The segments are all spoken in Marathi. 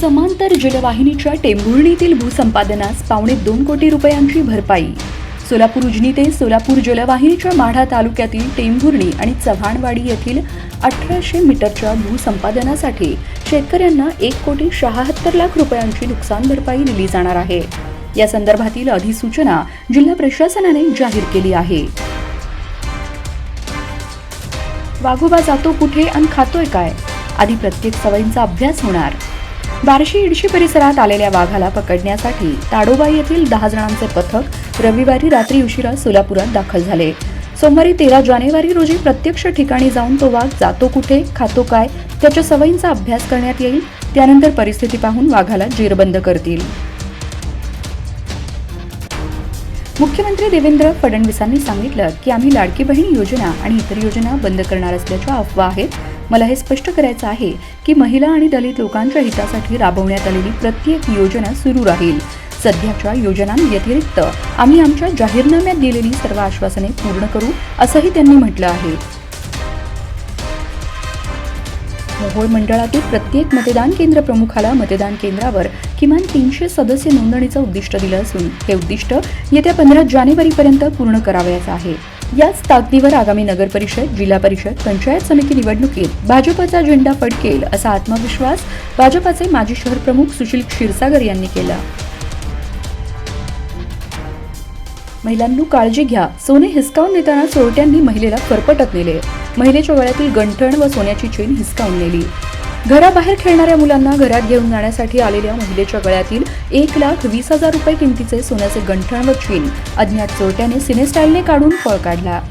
समांतर जलवाहिनीच्या टेंभुर्णीतील भूसंपादनास 2.25 कोटी रुपयांची भरपाई। सोलापूर उजनी ते सोलापूर जलवाहिनीच्या माढा तालुक्यातील टेंभुर्णी आणि चव्हाणवाडी येथील 1800 मीटरच्या भूसंपादनासाठी शेतकऱ्यांना 1,76,00,000 रुपयांची नुकसान भरपाई दिली जाणार आहे। या संदर्भातील अधिसूचना जिल्हा प्रशासनाने जाहीर केली आहे। वाघोबा जातो कुठे आणि खातोय काय, आधी प्रत्येक सवयींचा अभ्यास होणार। बार्शी इडशी परिसरात आलेल्या वाघाला पकडण्यासाठी ताडोबा येथील 10 जणांचे पथक रविवारी रात्री उशिरा सोलापुरात दाखल झाले। सोमवारी 13 जानेवारी रोजी प्रत्यक्ष ठिकाणी जाऊन तो वाघ जातो कुठे, खातो काय, त्याच्या सवयींचा अभ्यास करण्यात येईल। त्यानंतर परिस्थिती पाहून वाघाला जेरबंद करतील। मुख्यमंत्री देवेंद्र फडणवीसांनी सांगितलं की आम्ही लाडकी बहीण योजना आणि इतर योजना बंद करणार असल्याच्या अफवा आहेत। मला हे स्पष्ट करायचं आहे की महिला आणि दलित लोकांच्या हितासाठी राबवण्यात आलेली प्रत्येक योजना सुरू राहील। सध्याच्या योजनांव्यतिरिक्त आम्ही आमच्या जाहीरनाम्यात दिलेली सर्व आश्वासने पूर्ण करू, असंही त्यांनी म्हटलं आहे। मोहोळ मंडळातील प्रत्येक मतदान केंद्र प्रमुखाला मतदान केंद्रावर किमान 300 सदस्य नोंदणीचं उद्दिष्ट दिलं असून हे उद्दिष्ट येत्या 15 जानेवारीपर्यंत पूर्ण करावयाचं आहे। याच ताकदीवर आगामी नगर परिषद, जिल्हा परिषद, पंचायत समिती निवडणुकीत भाजपचा झेंडा फडकेल असा आत्मविश्वास भाजपचे माजी शहर प्रमुख सुशील क्षीरसागर यांनी केला। महिलांनी काळजी घ्या, सोने हिसकावून नेताना चोरट्यांनी महिलेला फरफटत नेले। महिलेच्या गळ्यातील गंठण व सोन्याची चेन हिसकावून नेली। घराबाहेर खेळणाऱ्या मुलांना घरात घेऊन जाण्यासाठी आलेल्या महिलेच्या गळ्यातील 1,20,000 रुपये किमतीचे सोन्याचे गंठण व चेन अज्ञात चोरट्याने सिनेस्टाईलने काढून पळ काढला।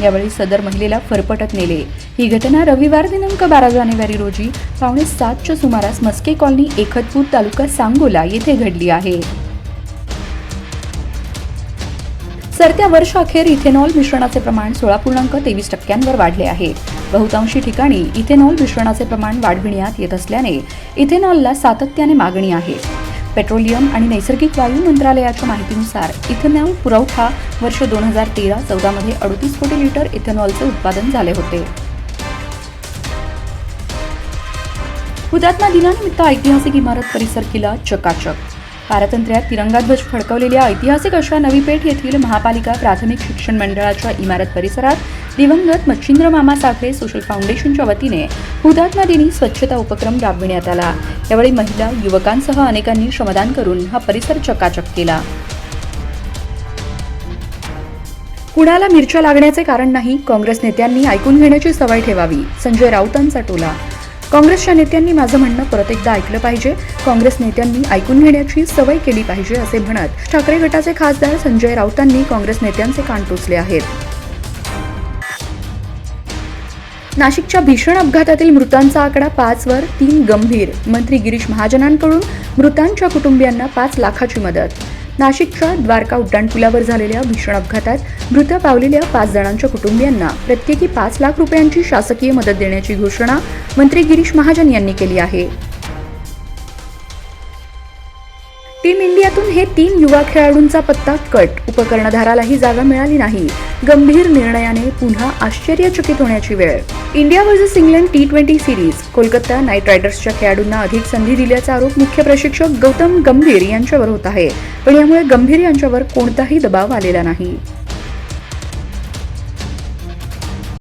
यावेळी सदर महिलेला फरफटत नेले। ही घटना रविवार दिनांक 12 जानेवारी रोजी 6:45च्या सुमारास मस्के कॉलनी, एकतपूर, तालुका सांगोला येथे घडली आहे। सरत्या वर्षाअखेर इथेनॉल मिश्रणाचे प्रमाण 16.23% वाढले आहे। बहुतांशी ठिकाणी इथेनॉल मिश्रणाचे प्रमाण वाढविण्यात येत असल्याने इथेनॉलला सातत्याने मागणी आहे। पेट्रोलियम आणि नैसर्गिक वायू मंत्रालयाच्या माहितीनुसार इथेनॉल पुरवठा वर्ष 2013-14 मध्ये 38 कोटी लिटर इथेनॉलचे उत्पादन झाले होते। हुतात्मा दिनानिमित्त ऐतिहासिक इमारत परिसर केला चकाचक। पारतंत्र्यात तिरंगा ध्वज फडकवलेल्या ऐतिहासिक अशा नवी पेठ येथील महापालिका प्राथमिक शिक्षण मंडळाच्या इमारत परिसरात दिवंगत मच्छिंद्र मामा साखरे सोशल फाउंडेशनच्या वतीने हुतात्मा दिनी स्वच्छता उपक्रम राबविण्यात आला। यावेळी महिला, युवकांसह अनेकांनी श्रमदान करून हा परिसर चकाचक केला। कुणाला मिरच्या लागण्याचे कारण नाही, काँग्रेस नेत्यांनी ऐकून घेण्याची सवय ठेवावी, संजय राऊतांचा टोला। काँग्रेसच्या नेत्यांनी माझं म्हणणं परत एकदा ऐकलं पाहिजे, काँग्रेस नेत्यांनी ऐकून घेण्याची सवय केली पाहिजे असे म्हणत ठाकरे गटाचे खासदार संजय राऊतांनी काँग्रेस नेत्यांचे कान टोचले आहेत। नाशिकच्या भीषण अपघातातील मृतांचा आकडा 5 वर, 3 गंभीर। मंत्री गिरीश महाजनांकडून मृतांच्या कुटुंबियांना 5 लाखाची मदत। नाशिकच्या द्वारका उड्डाणपुलावर झालेल्या भीषण अपघातात मृत पावलेल्या 5 जणांच्या कुटुंबियांना प्रत्येकी 5 लाख रुपयांची शासकीय मदत देण्याची घोषणा मंत्री गिरीश महाजन यांनी केली आहे। टीम इंडियातून हे 3 युवा खेळाडूंचा पत्ता कट, उपकर्णधारालाही जागा मिळाली नाही। गंभीर निर्णयाने पुन्हा आश्चर्यचकित होण्याची वेळ। India versus England T20 series, Kolkata Knight रायडर्सच्या खेळाडूंना अधिक संधी दिल्याचा आरोप मुख्य प्रशिक्षक गौतम गंभीर यांच्यावर होत आहे, पण यामुळे गंभीर यांच्यावर कोणताही दबाव आलेला नाही।